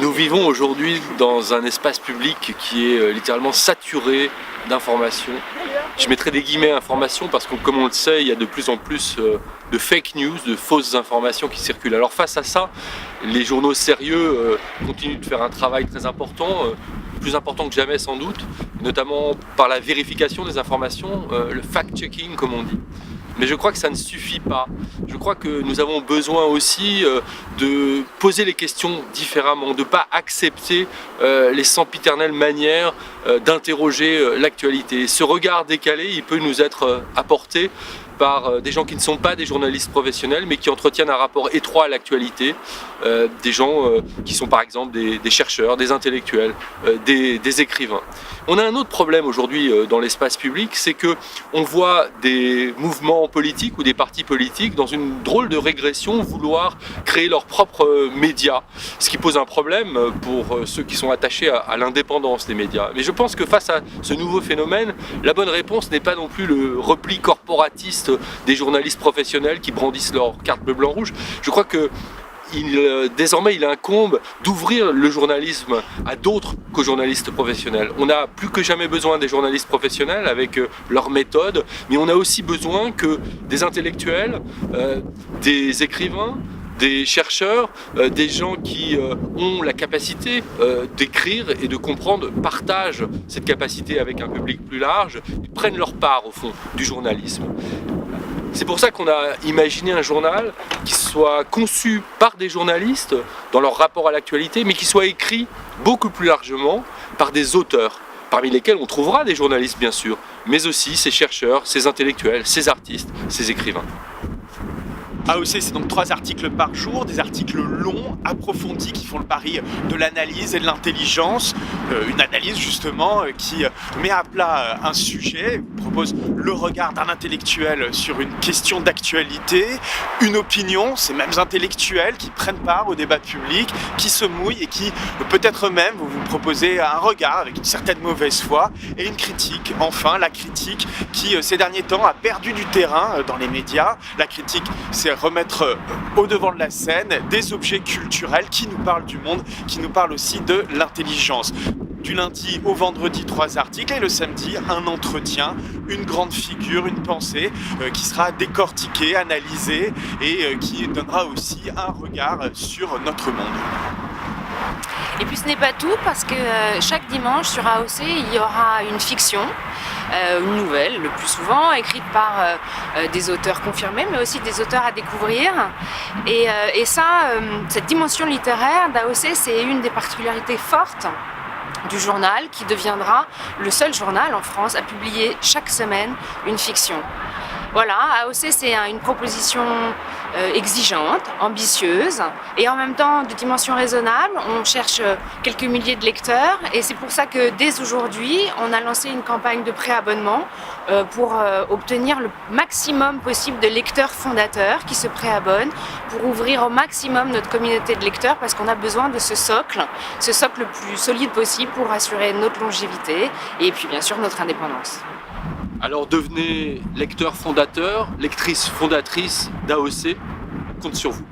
Nous vivons aujourd'hui dans un espace public qui est littéralement saturé d'informations. Je mettrai des guillemets informations parce que, comme on le sait, il y a de plus en plus de fake news, de fausses informations qui circulent. Alors face à ça, les journaux sérieux continuent de faire un travail très important, plus important que jamais sans doute, notamment par la vérification des informations, le fact-checking comme on dit. Mais je crois que ça ne suffit pas. Je crois que nous avons besoin aussi de poser les questions différemment, de ne pas accepter les sempiternelles manières d'interroger l'actualité. Ce regard décalé, il peut nous être apporté par des gens qui ne sont pas des journalistes professionnels, mais qui entretiennent un rapport étroit à l'actualité, des gens qui sont par exemple des chercheurs, des intellectuels, des écrivains. On a un autre problème aujourd'hui dans l'espace public, c'est qu'on voit des mouvements politiques ou des partis politiques dans une drôle de régression vouloir créer leurs propres médias, ce qui pose un problème pour ceux qui sont attachés à l'indépendance des médias. Mais je pense que face à ce nouveau phénomène, la bonne réponse n'est pas non plus le repli corporatiste des journalistes professionnels qui brandissent leur carte bleu, blanc, rouge. Je crois que désormais il incombe d'ouvrir le journalisme à d'autres que journalistes professionnels. On a plus que jamais besoin des journalistes professionnels avec leurs méthodes, mais on a aussi besoin que des intellectuels, des écrivains, des chercheurs, des gens qui ont la capacité d'écrire et de comprendre, partagent cette capacité avec un public plus large, ils prennent leur part au fond du journalisme. C'est pour ça qu'on a imaginé un journal qui soit conçu par des journalistes dans leur rapport à l'actualité, mais qui soit écrit beaucoup plus largement par des auteurs, parmi lesquels on trouvera des journalistes bien sûr, mais aussi ces chercheurs, ces intellectuels, ces artistes, ces écrivains. AOC, c'est donc 3 articles par jour, des articles longs, approfondis, qui font le pari de l'analyse et de l'intelligence. Une analyse justement qui met à plat un sujet, propose le regard d'un intellectuel sur une question d'actualité, une opinion, ces mêmes intellectuels qui prennent part au débat public, qui se mouillent et qui peut-être même vous proposez un regard avec une certaine mauvaise foi et une critique. Enfin, la critique qui ces derniers temps a perdu du terrain dans les médias. La critique, c'est remettre au devant de la scène des objets culturels qui nous parlent du monde, qui nous parlent aussi de l'intelligence. Du lundi au vendredi, 3 articles, et le samedi, un entretien, une grande figure, une pensée qui sera décortiquée, analysée et qui donnera aussi un regard sur notre monde. Et puis ce n'est pas tout, parce que chaque dimanche sur AOC, il y aura une fiction, une nouvelle le plus souvent, écrite par des auteurs confirmés, mais aussi des auteurs à découvrir. Et ça, cette dimension littéraire d'AOC, c'est une des particularités fortes du journal, qui deviendra le seul journal en France à publier chaque semaine une fiction. Voilà, AOC, c'est une proposition exigeante, ambitieuse et en même temps de dimension raisonnable. On cherche quelques milliers de lecteurs et c'est pour ça que dès aujourd'hui, on a lancé une campagne de préabonnement pour obtenir le maximum possible de lecteurs fondateurs qui se préabonnent, pour ouvrir au maximum notre communauté de lecteurs, parce qu'on a besoin de ce socle le plus solide possible pour assurer notre longévité et puis bien sûr notre indépendance. Alors devenez lecteur fondateur, lectrice fondatrice d'AOC, compte sur vous.